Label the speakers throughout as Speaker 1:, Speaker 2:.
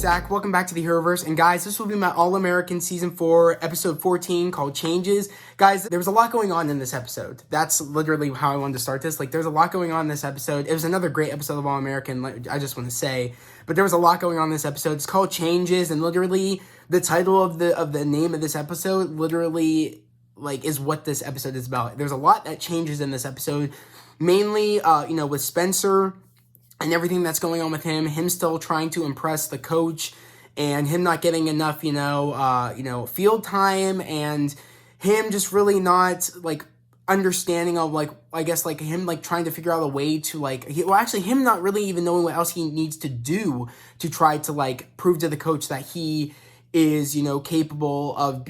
Speaker 1: Zach. Welcome back to the Heroverse. And guys, this will be my All-American Season 4, Episode 14, called Changes. Guys, there was a lot going on in this episode. That's literally how I wanted to start this. There's a lot going on in this episode. It was another great episode of All-American, I just want to say. But there was a lot going on in this episode. It's called Changes, and literally, the title of the name of this episode literally, is what this episode is about. There's a lot that changes in this episode. Mainly, with Spencer and everything that's going on with him still trying to impress the coach, and him not getting enough, field time, and him just really not, understanding of, him, trying to figure out a way to, him not really even knowing what else he needs to do to try to, prove to the coach that he is, capable of,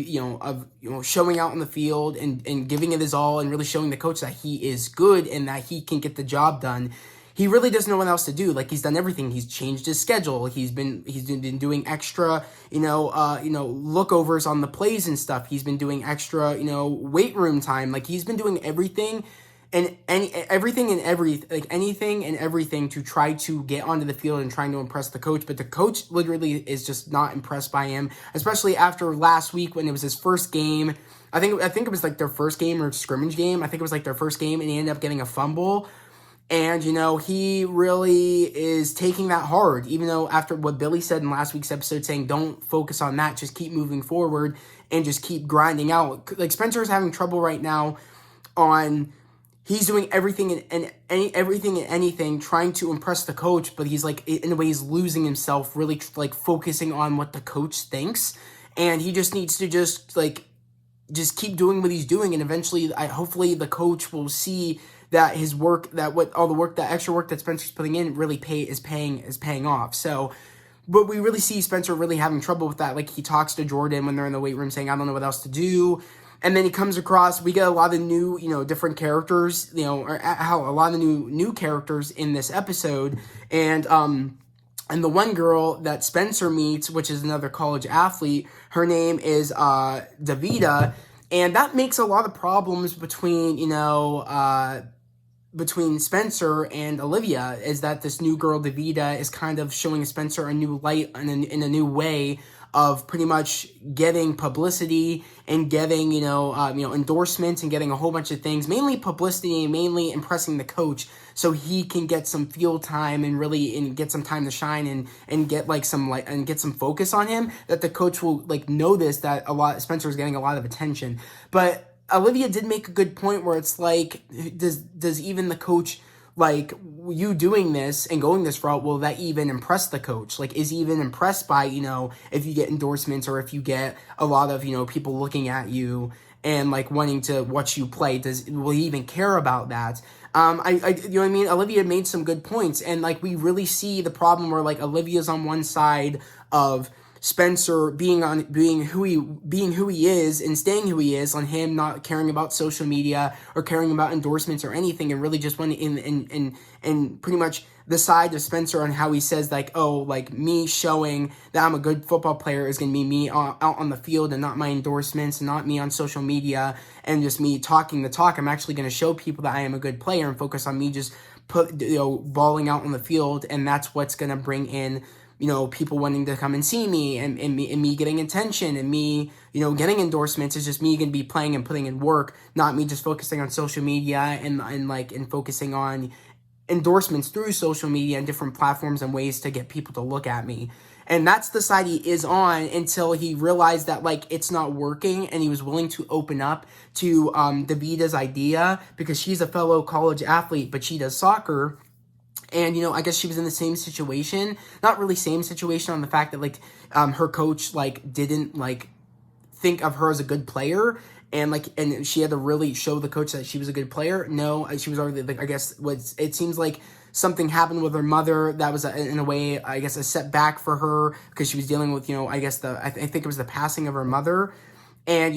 Speaker 1: showing out on the field and giving it his all, and really showing the coach that he is good and that he can get the job done. He really doesn't know what else to do. He's done everything. He's changed his schedule. He's been doing extra, lookovers on the plays and stuff. He's been doing extra, weight room time. He's been doing everything and anything and everything to try to get onto the field and trying to impress the coach. But the coach literally is just not impressed by him, especially after last week when it was his first game. I think it was their first game or scrimmage game. I think it was their first game, and he ended up getting a fumble. And, he really is taking that hard, even though after what Billy said in last week's episode, saying don't focus on that, just keep moving forward and just keep grinding out. Spencer's having trouble right now he's doing everything and anything trying to impress the coach, but he's in a way he's losing himself, really focusing on what the coach thinks. And he just needs to just keep doing what he's doing, and eventually hopefully the coach will see that his work, that extra work that Spencer's putting in really is paying off. So, but we really see Spencer really having trouble with that. He talks to Jordan when they're in the weight room saying, I don't know what else to do. And then he comes across, we get a lot of new, different characters, or how a lot of new characters in this episode. And the one girl that Spencer meets, which is another college athlete, her name is Davida. And that makes a lot of problems between Spencer and Olivia, is that this new girl, Davida, is kind of showing Spencer a new light and in a new way of pretty much getting publicity and getting, endorsements and getting a whole bunch of things, mainly publicity and mainly impressing the coach so he can get some field time and get some time to shine and get get some focus on him, that the coach will notice that Spencer is getting a lot of attention. But Olivia did make a good point where it's does even the coach, you doing this and going this route, will that even impress the coach? Is he even impressed by, if you get endorsements or if you get a lot of, people looking at you and wanting to watch you play? Will he even care about that? Olivia made some good points, and we really see the problem where Olivia's on one side of Spencer being who he is and staying who he is, on him not caring about social media or caring about endorsements or anything, and really just wanting in pretty much the side of Spencer on how he says me showing that I'm a good football player is going to be me out on the field and not my endorsements and not me on social media and just me talking the talk. I'm actually going to show people that I am a good player and focus on me just balling out on the field, and that's what's going to bring in people wanting to come and see me and me getting attention and me, getting endorsements. Is just me going to be playing and putting in work, not me just focusing on social media and focusing on endorsements through social media and different platforms and ways to get people to look at me. And that's the side he is on until he realized that it's not working, and he was willing to open up to Davida's idea, because she's a fellow college athlete, but she does soccer. And, I guess she was in the same situation, not really same situation on the fact that, her coach, didn't, think of her as a good player, and she had to really show the coach that she was a good player. No, she was already, it seems like something happened with her mother that was, in a way, I guess, a setback for her, because she was dealing with, I think it was the passing of her mother, and,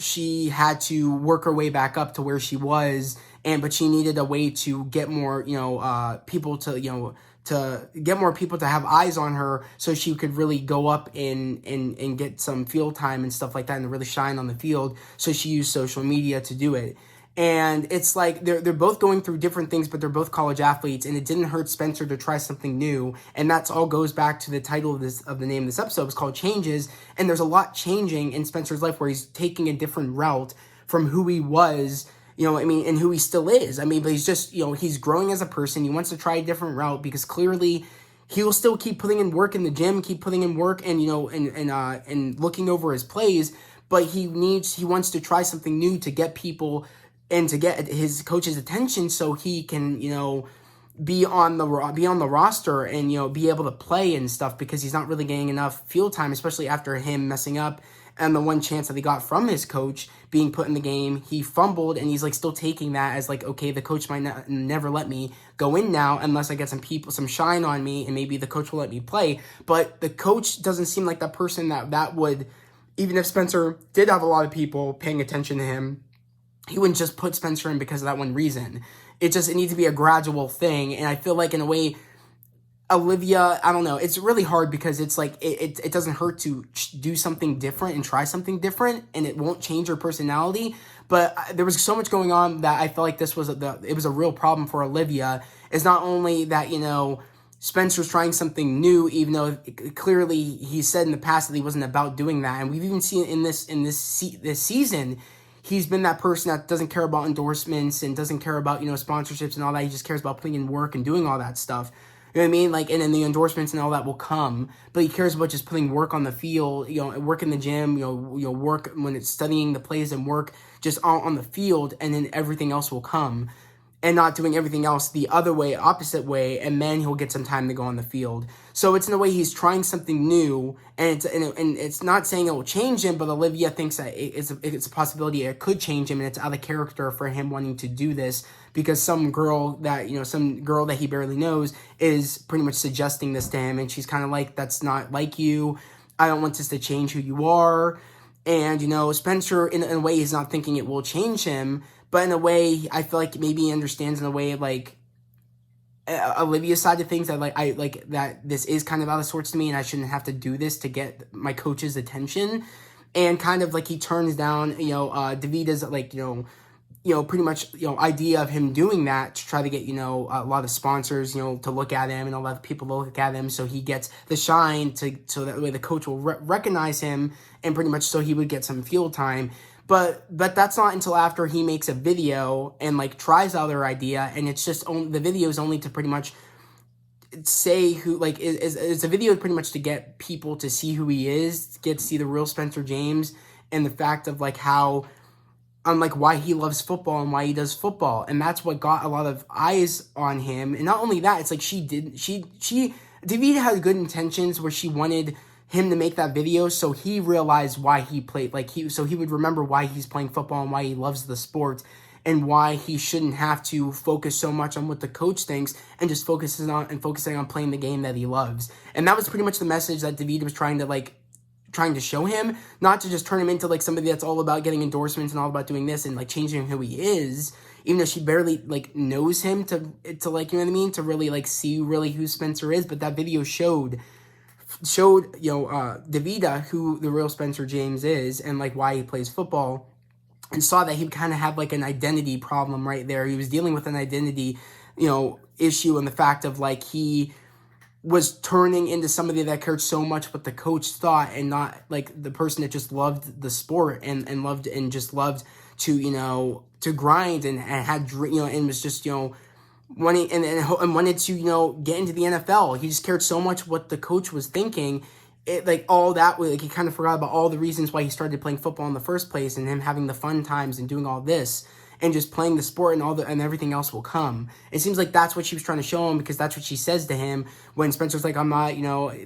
Speaker 1: she had to work her way back up to where she was, but she needed a way to get more, people to get more people to have eyes on her, so she could really go up and get some field time and stuff like that, and really shine on the field. So she used social media to do it. And it's like they're both going through different things, but they're both college athletes, and it didn't hurt Spencer to try something new. And that's all goes back to the title of the name of this episode. It's called Changes, and there's a lot changing in Spencer's life where he's taking a different route from who he was, and who he still is. But he's just, he's growing as a person. He wants to try a different route because clearly he will still keep putting in work in the gym, keep putting in work, and and looking over his plays. But he wants to try something new to get people and to get his coach's attention so he can, be on the roster and, be able to play and stuff, because he's not really getting enough field time, especially after him messing up and the one chance that he got from his coach being put in the game. He fumbled, and he's like still taking that as like, okay, the coach might never let me go in now unless I get some shine on me, and maybe the coach will let me play. But the coach doesn't seem like that person that would, even if Spencer did have a lot of people paying attention to him, he wouldn't just put Spencer in because of that one reason. It needs to be a gradual thing. And I feel like in a way, Olivia, I don't know, it's really hard because it's like, it doesn't hurt to do something different and try something different, and it won't change her personality. But there was so much going on that I felt like it was a real problem for Olivia. It's not only that, Spencer's trying something new, even though clearly he said in the past that he wasn't about doing that. And we've even seen in this season, he's been that person that doesn't care about endorsements and doesn't care about, sponsorships and all that. He just cares about putting in work and doing all that stuff. You know what I mean? Like, and then the endorsements and all that will come, but he cares about just putting work on the field, work in the gym, work when it's studying the plays and work just on the field, and then everything else will come. And not doing everything else the other way, opposite way, and then he'll get some time to go on the field. So it's in a way he's trying something new, and it's not saying it will change him, but Olivia thinks that it's a possibility it could change him, and it's out of character for him wanting to do this because some girl that he barely knows is pretty much suggesting this to him, and she's kind of like, that's not like you. I don't want this to change who you are. And, Spencer, in a way, he's not thinking it will change him. But in a way, I feel like maybe he understands in a way, like, Olivia's side of things, that, that this is kind of out of sorts to me, and I shouldn't have to do this to get my coach's attention. And kind of, like, he turns down, Davita's, pretty much, idea of him doing that to try to get, a lot of sponsors, to look at him and a lot of people to look at him, so he gets the shine so that way the coach will recognize him, and pretty much so he would get some field time. But that's not until after he makes a video and tries out their idea, and it's just the video is only to pretty much say who is a video pretty much to get people to see who he is, get to see the real Spencer James, and the fact of how why he loves football and why he does football, and that's what got a lot of eyes on him. And not only that, it's like Davida had good intentions where she wanted him to make that video so he realized why he played, so he would remember why he's playing football and why he loves the sport, and why he shouldn't have to focus so much on what the coach thinks and just focusing on playing the game that he loves. And that was pretty much the message that Davida was trying to show him, not to just turn him into somebody that's all about getting endorsements and all about doing this and changing who he is, even though she barely knows him to to really see really who Spencer is. But that video showed Davida who the real Spencer James is, and why he plays football, and saw that he kind of had an identity problem right there. He was dealing with an identity issue, and the fact of he was turning into somebody that cared so much what the coach thought, and not the person that just loved the sport and loved to grind and had and was just wanted to get into the NFL. He just cared so much what the coach was thinking. All that he kind of forgot about all the reasons why he started playing football in the first place, and him having the fun times and doing all this and just playing the sport, and everything else will come. It seems like that's what she was trying to show him, because that's what she says to him when Spencer's like, I'm not,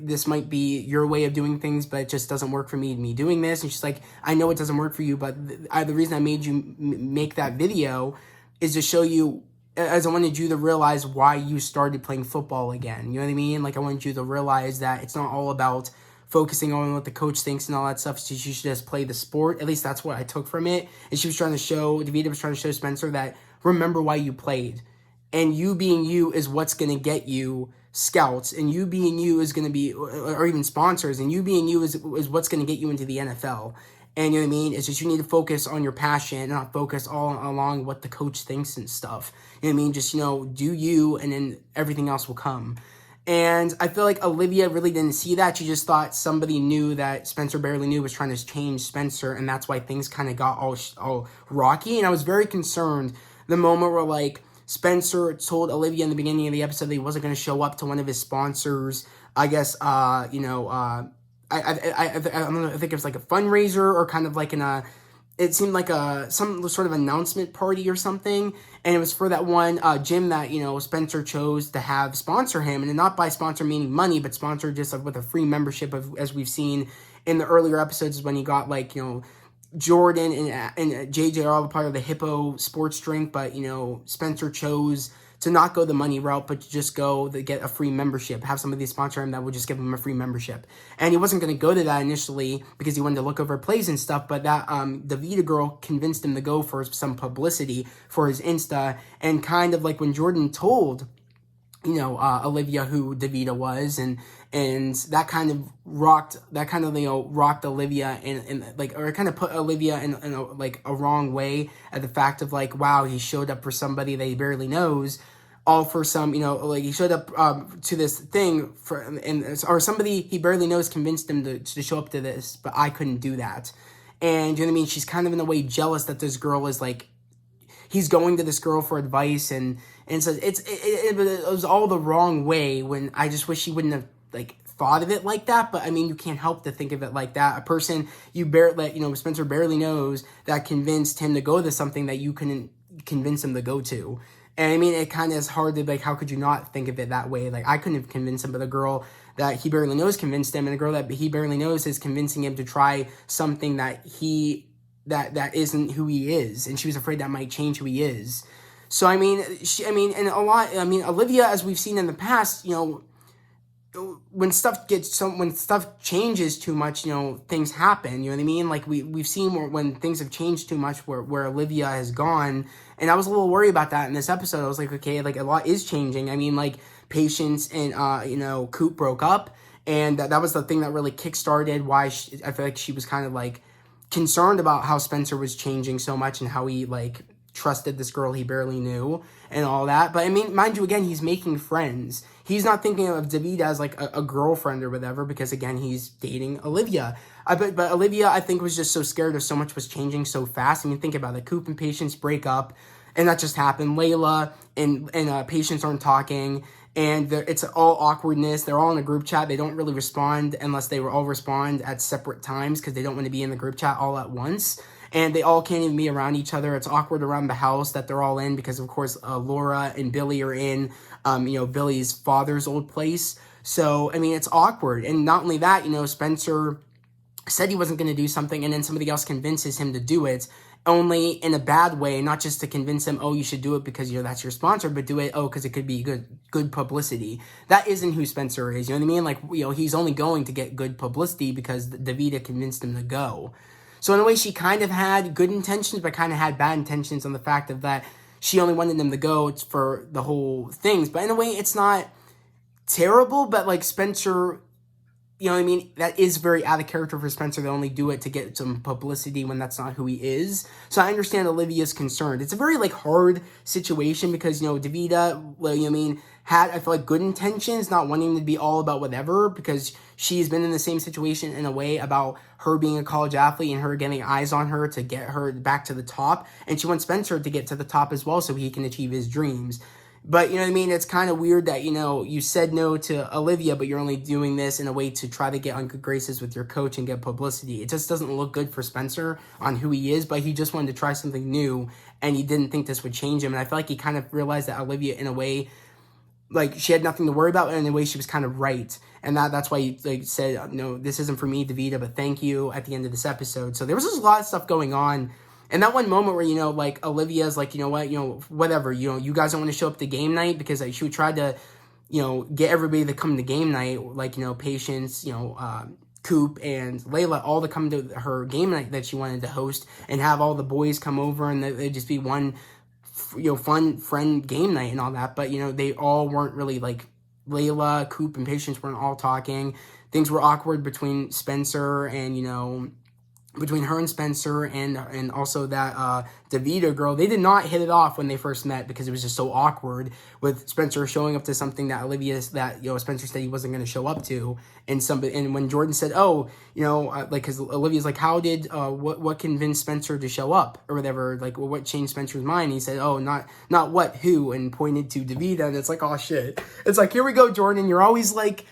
Speaker 1: this might be your way of doing things, but it just doesn't work for me doing this. And she's like, I know it doesn't work for you, but the reason I made you make that video is to show you, as I wanted you to realize why you started playing football again. You know what I mean? I wanted you to realize that it's not all about focusing on what the coach thinks and all that stuff. So you should just play the sport. At least that's what I took from it. And Davida was trying to show Spencer that, remember why you played. And you being you is what's going to get you scouts. And you being you is going to be, or even sponsors. And you being you is what's going to get you into the NFL. And you know what I mean? It's just you need to focus on your passion and not focus all along what the coach thinks and stuff. You know what I mean? Just, do you, and then everything else will come. And I feel like Olivia really didn't see that. She just thought somebody new that Spencer barely knew was trying to change Spencer, and that's why things kind of got all rocky. And I was very concerned the moment where, like, Spencer told Olivia in the beginning of the episode that he wasn't going to show up to one of his sponsors. I guess, I don't know, I think it was like a fundraiser or kind of like it seemed like some sort of announcement party or something, and it was for that one gym that Spencer chose to have sponsor him, and not by sponsor meaning money, but sponsor just with a free membership, as we've seen in the earlier episodes when he got Jordan and JJ are all part of the Hippo sports drink, but Spencer chose to not go the money route, but to just go to get a free membership, have somebody sponsor him that would just give him a free membership. And he wasn't going to go to that initially because he wanted to look over plays and stuff, but that the Vita girl convinced him to go for some publicity for his Insta, and kind of like when Jordan told Olivia who DeVita was, and that kind of rocked Olivia or kind of put Olivia in a wrong way at the fact of wow, he showed up for somebody that he barely knows, all for some he showed up to this thing or somebody he barely knows convinced him to show up to this, but I couldn't do that. And you know what I mean? She's kind of in a way jealous that this girl is he's going to this girl for advice, and so it was all the wrong way, when I just wish he wouldn't have thought of it like that. But I mean, you can't help to think of it like that. A person Spencer barely knows that convinced him to go to something that you couldn't convince him to go to. And I mean, it kind of is hard to how could you not think of it that way? I couldn't have convinced him, but the girl that he barely knows convinced him, and the girl that he barely knows is convincing him to try something that that isn't who he is, and she was afraid that might change who he is. So Olivia, as we've seen in the past, when stuff changes too much, things happen. You know what I mean? We've seen when things have changed too much, where Olivia has gone, and I was a little worried about that in this episode. I was like, okay, a lot is changing. I mean, Patience and Coop broke up, and that was the thing that really kickstarted why I feel like she was kind of concerned about how Spencer was changing so much and how he trusted this girl he barely knew and all that. But I mean, mind you, again, he's making friends. He's not thinking of Davida as a girlfriend or whatever, because again, he's dating Olivia. But Olivia, I think, was just so scared of so much was changing so fast. I mean, think about it. Coop and Patience break up, and that just happened. Layla and Patience aren't talking, and it's all awkwardness. They're all in a group chat. They don't really respond unless they all respond at separate times, because they don't want to be in the group chat all at once. And they all can't even be around each other. It's awkward around the house that they're all in, because, of course, Laura and Billy are in, Billy's father's old place. So, I mean, it's awkward. And not only that, Spencer said he wasn't going to do something, and then somebody else convinces him to do it, only in a bad way, not just to convince him, oh, you should do it because that's your sponsor, but do it, because it could be good publicity. That isn't who Spencer is, you know what I mean? He's only going to get good publicity because Davida convinced him to go. So in a way, she kind of had good intentions, but kind of had bad intentions on the fact of that she only wanted them to go for the whole things. But in a way, it's not terrible, but Spencer, you know what I mean? That is very out of character for Spencer to only do it to get some publicity when that's not who he is. So I understand Olivia's concerned. It's a very hard situation because, Davida, well, you know what I mean, had, I feel good intentions, not wanting to be all about whatever, because she's been in the same situation in a way about her being a college athlete and her getting eyes on her to get her back to the top. And she wants Spencer to get to the top as well so he can achieve his dreams. But, you know what I mean? It's kind of weird that, you said no to Olivia, but you're only doing this in a way to try to get on good graces with your coach and get publicity. It just doesn't look good for Spencer on who he is, but he just wanted to try something new, and he didn't think this would change him. And I feel like he kind of realized that Olivia, in a way, she had nothing to worry about, and in a way she was kind of right. And that's why he said, no, this isn't for me, Davida, but thank you at the end of this episode. So there was just a lot of stuff going on. And that one moment where, Olivia's whatever, you guys don't want to show up to game night, because she would try to, get everybody to come to game night, Patience, Coop and Layla, all to come to her game night that she wanted to host, and have all the boys come over, and they'd just be one, fun friend game night and all that. But, they all weren't really Layla, Coop, and Patience weren't all talking. Things were awkward between Spencer and, between her and Spencer, and also that Davida girl. They did not hit it off when they first met, because it was just so awkward with Spencer showing up to something that Spencer said he wasn't going to show up to, and when Jordan said, oh, because Olivia's like, how did what convinced Spencer to show up or whatever, like, well, what changed Spencer's mind? And he said, oh, not what, who, and pointed to Davida. And it's like, oh shit, it's like, here we go, Jordan, you're always like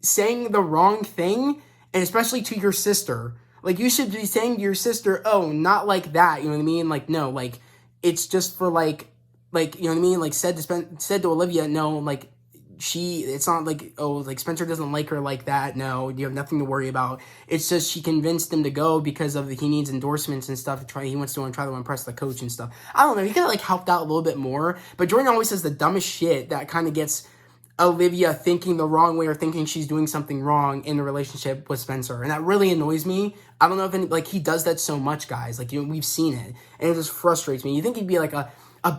Speaker 1: saying the wrong thing, and especially to your sister. Like, you should be saying to your sister, oh, not like that, you know what I mean? Like, no, like, it's just for, like, you know what I mean? Like, said to Olivia, no, like, it's not like, oh, like, Spencer doesn't like her like that, no, you have nothing to worry about. It's just she convinced him to go because he needs endorsements and stuff, he wants to try to impress the coach and stuff. I don't know, he could have, like, helped out a little bit more, but Jordan always says the dumbest shit that kind of gets Olivia thinking the wrong way or thinking she's doing something wrong in the relationship with Spencer. And that really annoys me. I don't know if he does that so much, guys. Like, we've seen it. And it just frustrates me. You think he'd be like a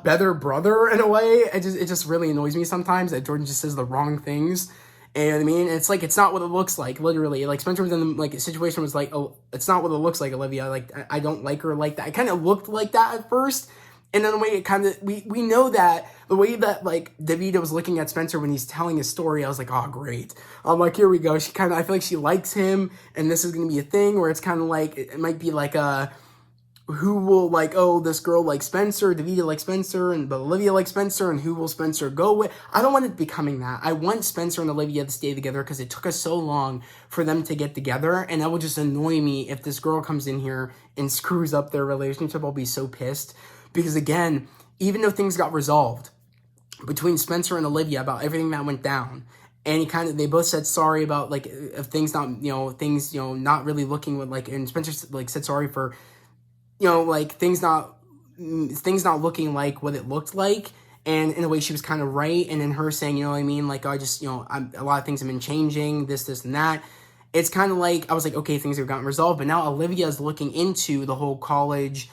Speaker 1: better brother in a way? It just really annoys me sometimes that Jordan just says the wrong things. And you know what I mean? It's like, it's not what it looks like, literally. Like, Spencer was in a situation was like, oh, it's not what it looks like, Olivia. Like, I don't like her like that. It kind of looked like that at first. And then the way it kind of, we know that the way that, like, Davida was looking at Spencer when he's telling his story, I was like, oh, great. I'm like, here we go. I feel like she likes him, and this is going to be a thing where it's kind of like, it might be like who will, like, oh, this girl likes Spencer, Davida likes Spencer, but Olivia likes Spencer, and who will Spencer go with? I don't want it becoming that. I want Spencer and Olivia to stay together because it took us so long for them to get together, and that would just annoy me if this girl comes in here and screws up their relationship. I'll be so pissed. Because again, even though things got resolved between Spencer and Olivia about everything that went down, and they both said sorry about, like, if things not, not really looking with, like, and Spencer, like, said sorry for, like, things not looking like what it looked like, and in a way she was kind of right, and then her saying, you know what I mean, like, I just, a lot of things have been changing, this, and that. It's kind of like, I was like, okay, things have gotten resolved, but now Olivia is looking into the whole college,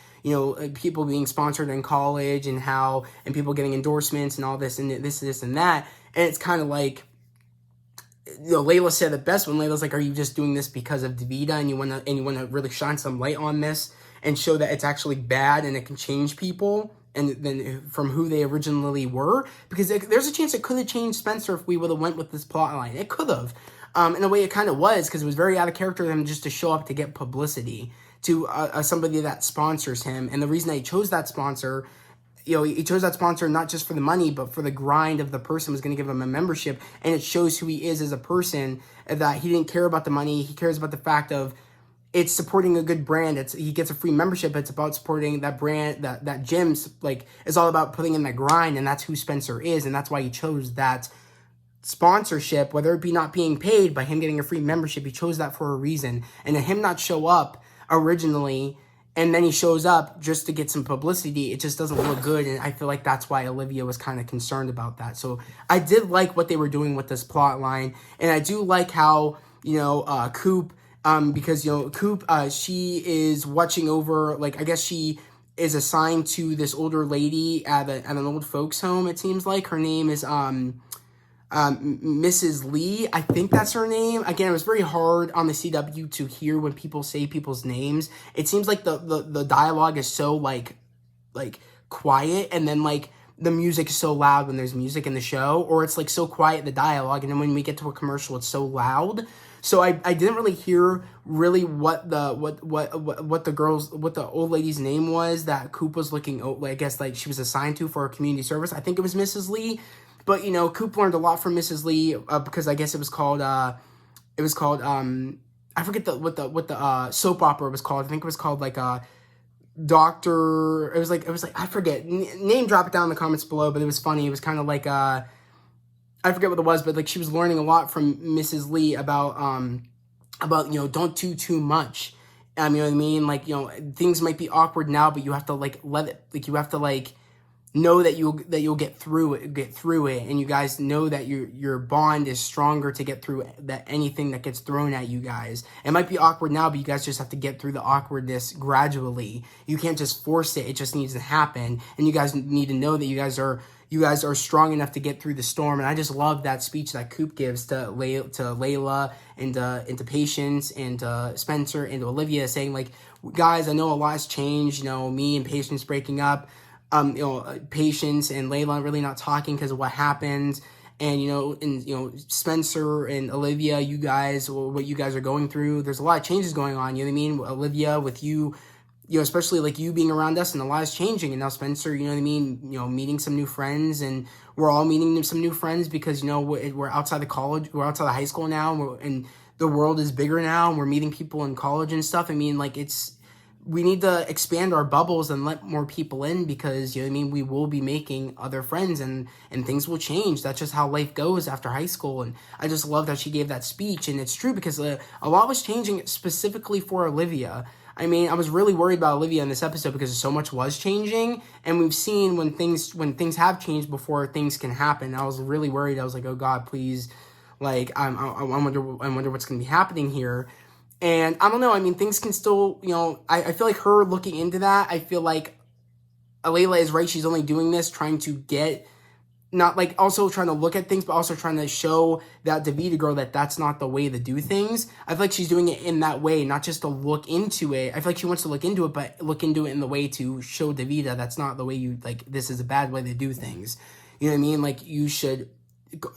Speaker 1: people being sponsored in college and people getting endorsements and all this and this and that. And it's kind of like, Layla said it best when Layla's like, are you just doing this because of Davida and you want to really shine some light on this and show that it's actually bad and it can change people and then from who they originally were? Because there's a chance it could have changed Spencer if we would have went with this plot line. It could have. In a way it kind of was, because it was very out of character of him just to show up to get publicity to somebody that sponsors him. And the reason that he chose that sponsor, he chose that sponsor not just for the money, but for the grind of the person was going to give him a membership. And it shows who he is as a person, that he didn't care about the money. He cares about the fact of it's supporting a good brand. He gets a free membership. It's about supporting that brand, that gym's like, it's all about putting in that grind. And that's who Spencer is. And that's why he chose that sponsorship, whether it be not being paid by him getting a free membership. He chose that for a reason. And to him not show up originally and then he shows up just to get some publicity, it just doesn't look good. And I feel like that's why Olivia was kind of concerned about that. So I did like what they were doing with this plot line, and I do like how Coop, because Coop, she is watching over, like, I guess she is assigned to this older lady at an old folks home. It seems like her name is Mrs. Lee, I think that's her name. Again, it was very hard on the CW to hear when people say people's names. It seems like the dialogue is so like quiet, and then like the music is so loud when there's music in the show, or it's like so quiet, the dialogue, and then when we get to a commercial it's so loud. So I didn't really hear really what the old lady's name was that Coop was looking, I guess, like she was assigned to for community service. I think it was Mrs. Lee. But, Coop learned a lot from Mrs. Lee, because I guess it was called, I forget what the soap opera was called. I think it was called, like, Doctor, it was like, I forget, name drop it down in the comments below, but it was funny. It was kind of like, I forget what it was, but, like, she was learning a lot from Mrs. Lee about, don't do too much. You know what I mean? Like, things might be awkward now, but you have to, like, let it, like, you have to, like, know that you'll get through it, and you guys know that your bond is stronger to get through that anything that gets thrown at you guys. It might be awkward now, but you guys just have to get through the awkwardness gradually. You can't just force it. It just needs to happen, and you guys need to know that you guys are you guys are strong enough to get through the storm. And I just love that speech that Coop gives to Layla and to Patience and Spencer and Olivia, saying like, guys, I know a lot has changed. You know, me and Patience breaking up. Patience and Layla really not talking because of what happened. And, Spencer and Olivia, you guys, what you guys are going through, there's a lot of changes going on, you know what I mean? Olivia, with you, especially like you being around us, and a lot is changing. And now Spencer, you know what I mean? Meeting some new friends, and we're all meeting some new friends because, we're outside the college, we're outside of high school now, and the world is bigger now, and we're meeting people in college and stuff. I mean, like, we need to expand our bubbles and let more people in because, we will be making other friends and things will change. That's just how life goes after high school. And I just love that she gave that speech. And it's true because a lot was changing specifically for Olivia. I mean, I was really worried about Olivia in this episode because so much was changing. And we've seen when things have changed before, things can happen. I was really worried. I was like, oh God, please. Like, I wonder what's going to be happening here. And I don't know, I mean, things can still, I feel like her looking into that, I feel like Layla is right. She's only doing this trying to get, not like also trying to look at things, but also trying to show that Davida girl that that's not the way to do things. I feel like she's doing it in that way, not just to look into it. I feel like she wants to look into it, but look into it in the way to show Davida that's not the way this is a bad way to do things. You know what I mean? Like,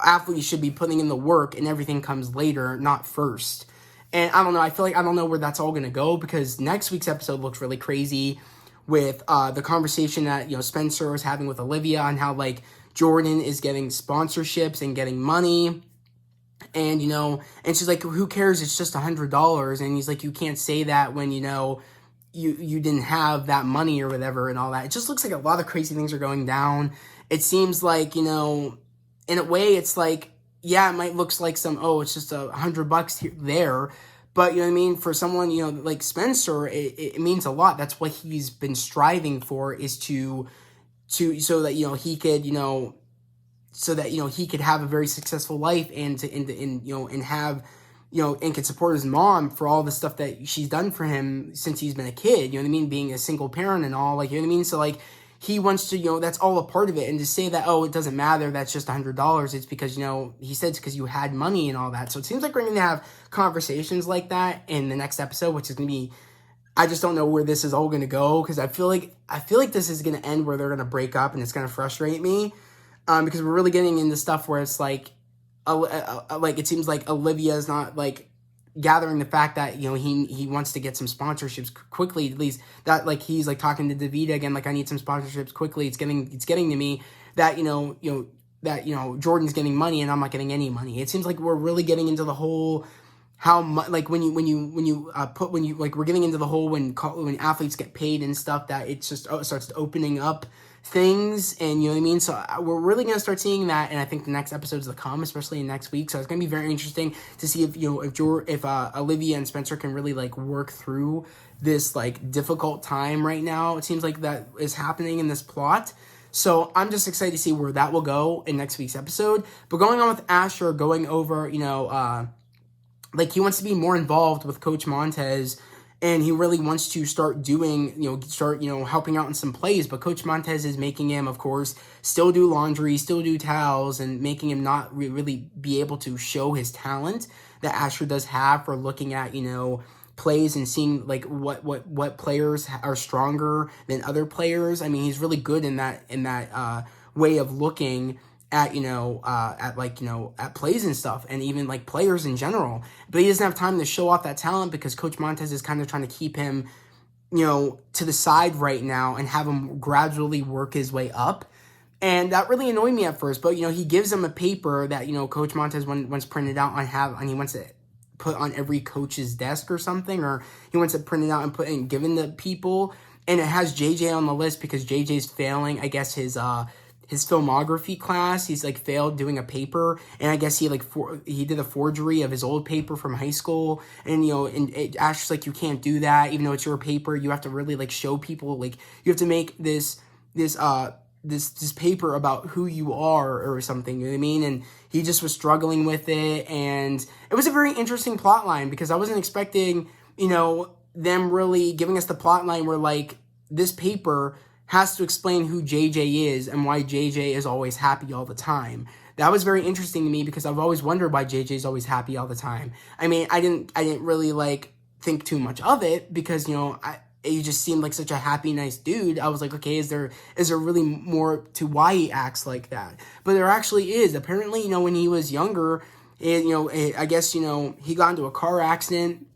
Speaker 1: athletes should be putting in the work and everything comes later, not first. And I don't know, I feel like I don't know where that's all going to go because next week's episode looks really crazy with the conversation that, Spencer was having with Olivia on how, like, Jordan is getting sponsorships and getting money. And, and she's like, who cares? It's just $100. And he's like, you can't say that when, you didn't have that money or whatever and all that. It just looks like a lot of crazy things are going down. It seems like, in a way it's like, yeah, it might look like it's just $100 here, there. But, you know what I mean? For someone, like Spencer, it means a lot. That's what he's been striving for, is so that, he could, he could have a very successful life and have, and could support his mom for all the stuff that she's done for him since he's been a kid, you know what I mean? Being a single parent and all, like, you know what I mean? So, like, he wants to, that's all a part of it. And to say that, it doesn't matter, that's just $100, it's because, he said it's because you had money and all that. So it seems like we're going to have conversations like that in the next episode, which is going to be, I just don't know where this is all going to go, because I feel like this is going to end where they're going to break up, and it's going to frustrate me, because we're really getting into stuff where it's like it seems like Olivia's not, like, gathering the fact that, he wants to get some sponsorships quickly, at least that, like, he's like talking to Davida again, like, I need some sponsorships quickly. It's getting to me that, Jordan's getting money and I'm not getting any money. It seems like we're really getting into the whole, how much, like, when we're getting into the whole, when athletes get paid and stuff, that it's just, it starts opening up things, and you know what I mean? So we're really going to start seeing that, and I think the next episodes to come, especially in next week, so it's going to be very interesting to see if Olivia and Spencer can really, like, work through this, like, difficult time right now. It seems like that is happening in this plot. So I'm just excited to see where that will go in next week's episode. But going on with Asher, going over, like, he wants to be more involved with Coach Montez, and he really wants to start doing, helping out in some plays. But Coach Montez is making him, of course, still do laundry, still do towels, and making him not really be able to show his talent that Asher does have for looking at, plays and seeing, like, what players are stronger than other players. I mean, he's really good in that way of looking at, at plays and stuff, and even, like, players in general. But he doesn't have time to show off that talent because Coach Montez is kind of trying to keep him, to the side right now and have him gradually work his way up. And that really annoyed me at first. But, he gives him a paper that, Coach Montez wants printed out and he wants it put on every coach's desk or something, or he wants it printed out and given to people. And it has JJ on the list because JJ's failing, I guess, his filmography class. He's, like, failed doing a paper, and I guess he did a forgery of his old paper from high school, and Asher's like, you can't do that, even though it's your paper. You have to really, like, show people, like, you have to make this paper about who you are or something, you know what I mean? And he just was struggling with it, and it was a very interesting plot line because I wasn't expecting, them really giving us the plot line where, like, this paper has to explain who JJ is and why JJ is always happy all the time. That was very interesting to me because I've always wondered why JJ's always happy all the time. I mean, I didn't really like think too much of it because, you know, he just seemed like such a happy, nice dude. I was like, okay, is there really more to why he acts like that? But there actually is. Apparently, you know, when he was younger, I guess, you know, he got into a car accident.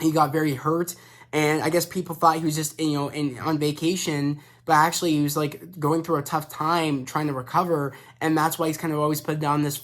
Speaker 1: He got very hurt, and I guess people thought he was just, you know, on vacation, but actually he was like going through a tough time trying to recover, and that's why he's kind of always put down this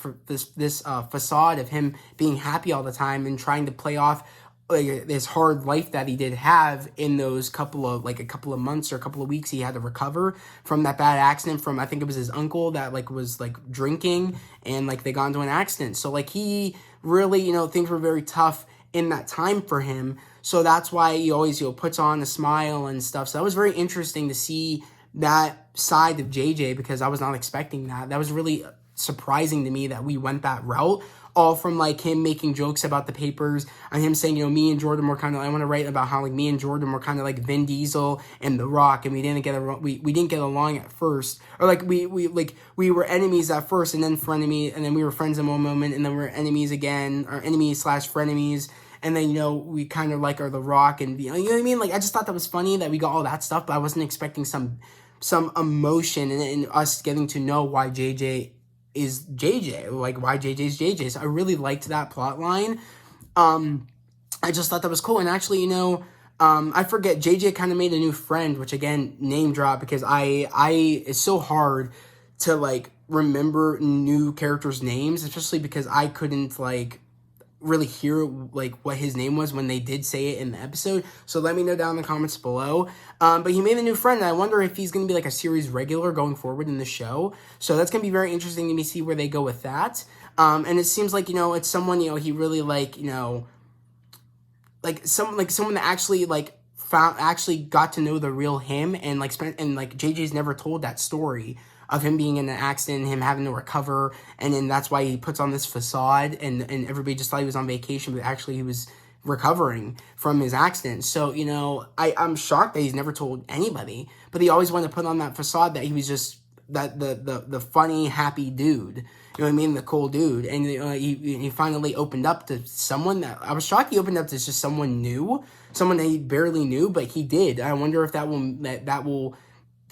Speaker 1: facade of him being happy all the time and trying to play off this hard life that he did have in those couple of months or a couple of weeks he had to recover from that bad accident from, I think it was his uncle that like was like drinking and like they got into an accident. So like he really, you know, things were very tough in that time for him. So that's why he always, you know, puts on a smile and stuff. So that was very interesting to see that side of JJ because I was not expecting that. That was really surprising to me that we went that route. All from like him making jokes about the papers and him saying, you know, me and Jordan were kind of, I want to write about how like me and Jordan were kind of like Vin Diesel and The Rock, and we didn't get along at first, or like we were enemies at first and then frenemy, and then we were friends in one moment and then we were enemies again, or enemies/frenemies. And then, you know, we kind of like are The Rock, and you know what I mean? Like I just thought that was funny that we got all that stuff, but I wasn't expecting some emotion and us getting to know why JJ is JJ, like why JJ's JJ. So I really liked that plot line. I just thought that was cool. And actually, you know, I forget, JJ kind of made a new friend, which again, name drop, because it's so hard to like remember new characters' names, especially because I couldn't like really hear like what his name was when they did say it in the episode. So let me know down in the comments below. But he made a new friend, and I wonder if he's going to be like a series regular going forward in the show. So that's going to be very interesting to me, see where they go with that. And it seems like, you know, it's someone, you know, he really like, you know, like someone that actually like actually got to know the real him, and like JJ's never told that story of him being in an accident, him having to recover, and then that's why he puts on this facade, and everybody just thought he was on vacation, but actually he was recovering from his accident. So, you know, I'm shocked that he's never told anybody, but he always wanted to put on that facade that he was just that the funny, happy dude. You know what I mean? The cool dude. And he finally opened up to someone that I was shocked he opened up to just someone new, someone that he barely knew, but he did. I wonder if that will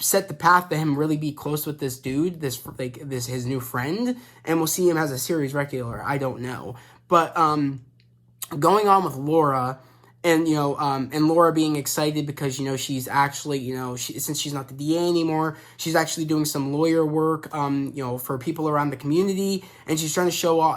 Speaker 1: set the path to him really be close with this dude, this his new friend, and we'll see him as a series regular. I don't know. But going on with Laura, and you know, and Laura being excited because, you know, she's actually, you know, since she's not the DA anymore, she's actually doing some lawyer work, you know, for people around the community, and she's trying to show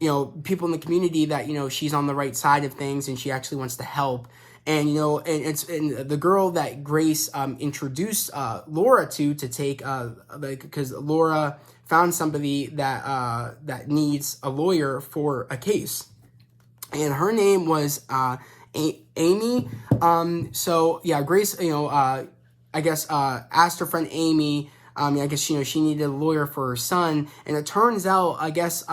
Speaker 1: you know, people in the community that, you know, she's on the right side of things and she actually wants to help. And, you know, and the girl that Grace introduced Laura to take, because Laura found somebody that needs a lawyer for a case. And her name was Amy. So, yeah, Grace, you know, I guess asked her friend Amy, I guess, you know, she needed a lawyer for her son. And it turns out, I guess,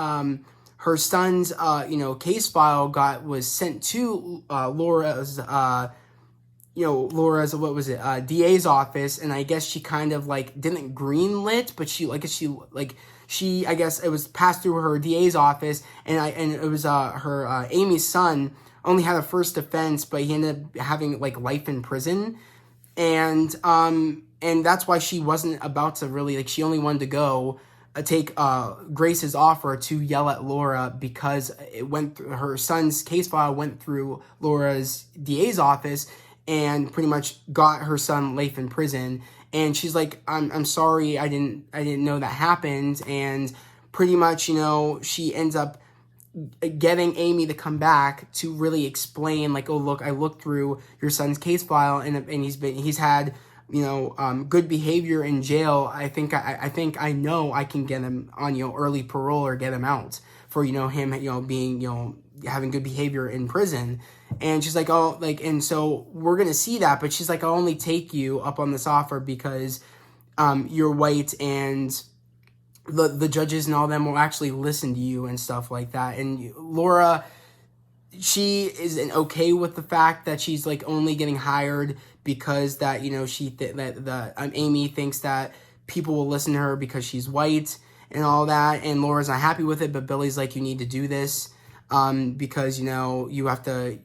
Speaker 1: her son's, you know, case file was sent to Laura's, you know, what was it, DA's office, and I guess she kind of like didn't greenlit, but I guess it was passed through her DA's office, and it was her Amy's son only had a first offense, but he ended up having like life in prison, and that's why she wasn't about to really, like, she only wanted to go take Grace's offer to yell at Laura because her son's case file went through Laura's DA's office and pretty much got her son life in prison. And she's like, I'm sorry, I didn't know that happened. And pretty much, you know, she ends up getting Amy to come back to really explain, like, oh, look, I looked through your son's case file, and he's had, you know, good behavior in jail. I think I know I can get him on, you know, early parole or get him out for, you know, him, you know, being, you know, having good behavior in prison. And she's like, oh, like, and so we're going to see that, but she's like, I'll only take you up on this offer because you're white and the judges and all them will actually listen to you and stuff like that. And Laura, she isn't okay with the fact that she's like only getting hired because that, you know, Amy thinks that people will listen to her because she's white and all that, and Laura's not happy with it, but Billy's like, you need to do this, because, you know, you have to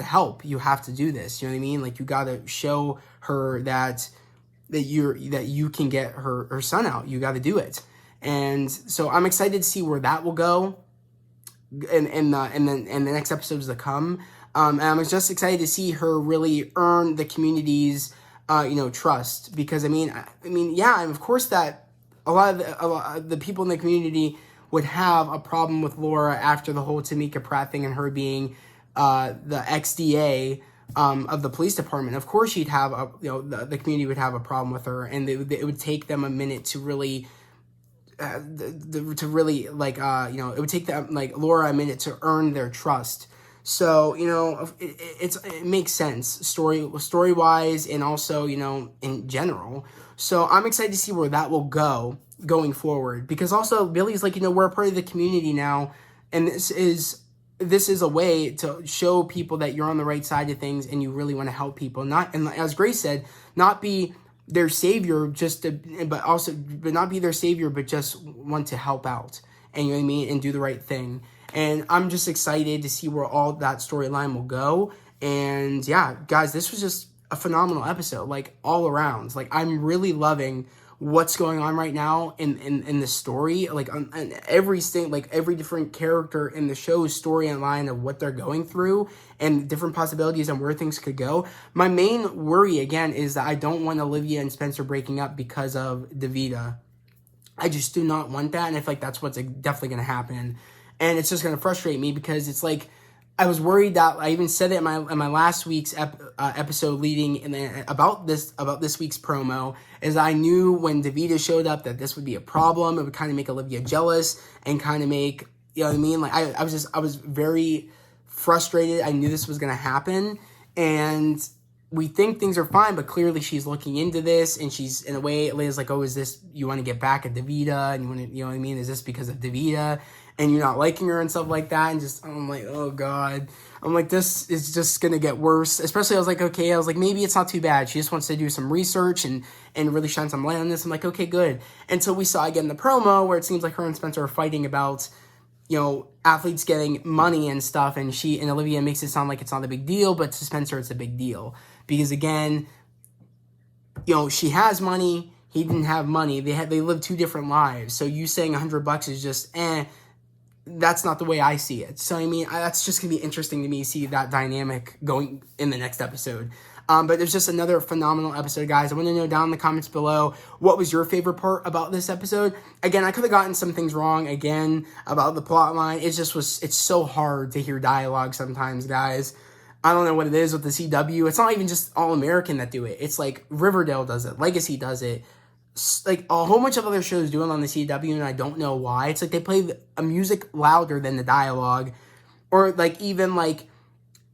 Speaker 1: help, you have to do this, you know what I mean? Like, you gotta show her that you can get her son out, you gotta do it. And so I'm excited to see where that will go in the next episodes to come. And I'm just excited to see her really earn the community's, trust, because I mean, yeah, and of course that a lot of the people in the community would have a problem with Laura after the whole Tamika Pratt thing and her being the XDA of the police department. Of course, she'd have the community would have a problem with her, and it would take them a minute to really. It would take them, like, Laura a minute to earn their trust. So, you know, it makes sense story wise, and also, you know, in general. So I'm excited to see where that will go going forward, because also Billy's like, you know, we're a part of the community now, and this is a way to show people that you're on the right side of things and you really want to help people. Not, and as Grace said, not be their savior but not be their savior, but just want to help out, and you know what I mean, and do the right thing. And I'm just excited to see where all that storyline will go. And yeah, guys, this was just a phenomenal episode, like, all around. Like, I'm really loving what's going on right now in the story, like, on every different character in the show's story and line of what they're going through and different possibilities and where things could go. My main worry, again, is that I don't want Olivia and Spencer breaking up because of Davida. I just do not want that, and I feel like that's what's definitely going to happen. And it's just going to frustrate me, because it's like, I was worried that I even said it in my last week's episode about this week's promo, is I knew when Davida showed up that this would be a problem. It would kind of make Olivia jealous and kind of make, you know what I mean? Like, I was very frustrated. I knew this was going to happen, and we think things are fine, but clearly she's looking into this, and she's, in a way, Leia's like, oh, is this, you want to get back at Davida, and you want to, you know what I mean? Is this because of Davida? And you're not liking her and stuff like that, and just, I'm like, oh god, I'm like, this is just gonna get worse. Especially, I was like, maybe it's not too bad. She just wants to do some research and really shine some light on this. I'm like, okay, good. Until we saw again the promo where it seems like her and Spencer are fighting about, you know, athletes getting money and stuff, and Olivia makes it sound like it's not a big deal, but to Spencer it's a big deal, because again, you know, she has money, he didn't have money. They live two different lives. So you saying $100 is just that's not the way I see it. So, I mean, that's just going to be interesting to me, see that dynamic going in the next episode. But there's just another phenomenal episode, guys. I want to know down in the comments below, what was your favorite part about this episode? Again, I could have gotten some things wrong, again, about the plot line. It's so hard to hear dialogue sometimes, guys. I don't know what it is with the CW. It's not even just All American that do it. It's like Riverdale does it. Legacy does it. Like, a whole bunch of other shows do it on the CW, and I don't know why. It's like they play a music louder than the dialogue, or like even when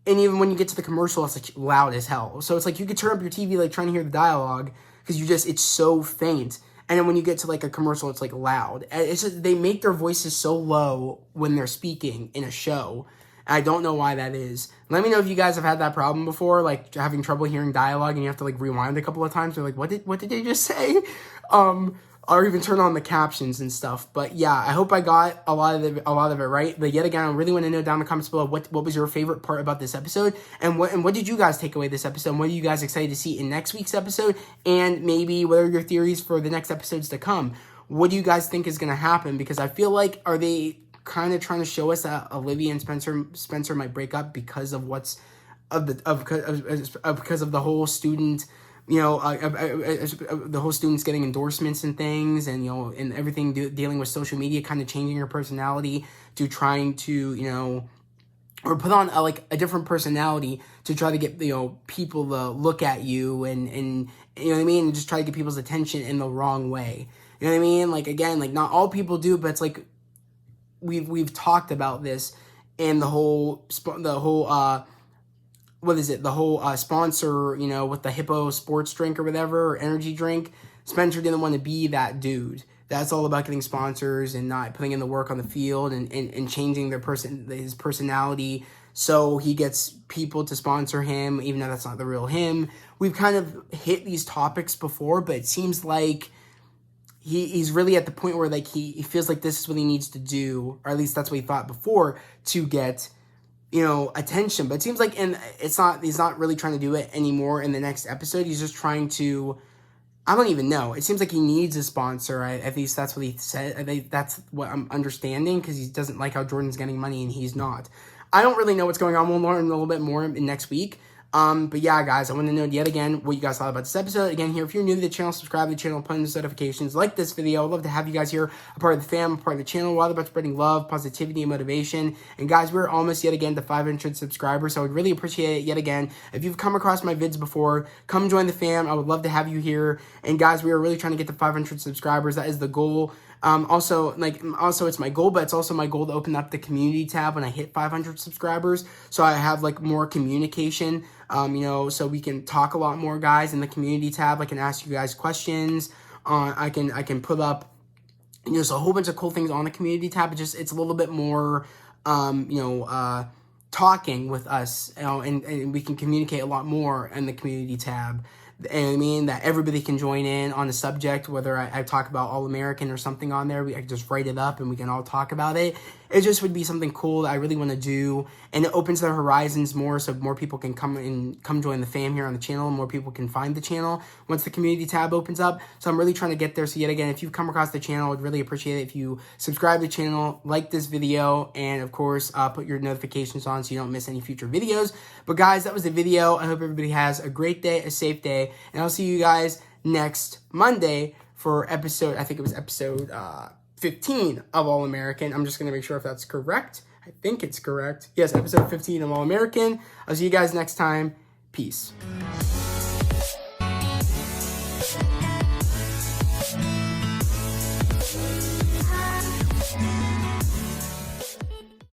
Speaker 1: you get to the commercial, it's like loud as hell. So it's like you could turn up your TV like trying to hear the dialogue, because it's so faint. And then when you get to like a commercial, it's like loud. It's just, they make their voices so low when they're speaking in a show. I don't know why that is. Let me know if you guys have had that problem before, like having trouble hearing dialogue and you have to like rewind a couple of times. You're like, what did they just say? Or even turn on the captions and stuff. But yeah, I hope I got a lot of it right. But yet again, I really want to know down in the comments below what was your favorite part about this episode, and what did you guys take away this episode, and what are you guys excited to see in next week's episode, and maybe what are your theories for the next episodes to come? What do you guys think is going to happen? Because I feel like, are they kind of trying to show us that Olivia and Spencer might break up because of because of the whole student, you know, the whole students getting endorsements and things, and, you know, and everything dealing with social media, kind of changing her personality to trying to, you know, or put on a different personality to try to get, you know, people to look at you and you know what I mean, and just try to get people's attention in the wrong way. You know what I mean? Like, again, like, not all people do, but it's like, we've talked about this, and the whole sponsor, you know, with the Hippo sports drink or whatever, or energy drink. Spencer didn't want to be that dude that's all about getting sponsors and not putting in the work on the field and changing his personality so he gets people to sponsor him, even though that's not the real him. We've kind of hit these topics before, but it seems like he's really at the point where like he feels like this is what he needs to do, or at least that's what he thought before, to get, you know, attention. But it seems like he's not really trying to do it anymore in the next episode. He's just trying to, I don't even know. It seems like he needs a sponsor. At least that's what he said. I think that's what I'm understanding, because he doesn't like how Jordan's getting money and he's not. I don't really know what's going on. We'll learn a little bit more next week. But yeah, guys, I want to know yet again what you guys thought about this episode. Again, here, if you're new to the channel, subscribe to the channel, put in the notifications, like this video. I'd love to have you guys here, a part of the fam, a part of the channel. We're all about spreading love, positivity, and motivation. And guys, we're almost yet again to 500 subscribers, so I would really appreciate it yet again. If you've come across my vids before, come join the fam. I would love to have you here. And guys, we are really trying to get to 500 subscribers. That is the goal. Also, it's my goal, but it's also my goal to open up the community tab when I hit 500 subscribers. So I have like more communication, so we can talk a lot more, guys, in the community tab. I can ask you guys questions. I can put up, so a whole bunch of cool things on the community tab. It's a little bit more, talking with us, and we can communicate a lot more in the community tab. And I mean that everybody can join in on a subject, whether I talk about All-American or something on there. I can just write it up and we can all talk about it. It just would be something cool that I really want to do, and it opens their horizons more, so more people can come join the fam here on the channel, and more people can find the channel once the community tab opens up. So I'm really trying to get there. So yet again, if you've come across the channel, I would really appreciate it if you subscribe to the channel, like this video, and of course put your notifications on so you don't miss any future videos. But guys, that was the video. I hope everybody has a great day, a safe day, and I'll see you guys next Monday for episode, I think it was episode 15 of All-American. I'm just going to make sure if that's correct. I think it's correct. Yes, episode 15 of All-American. I'll see you guys next time. Peace.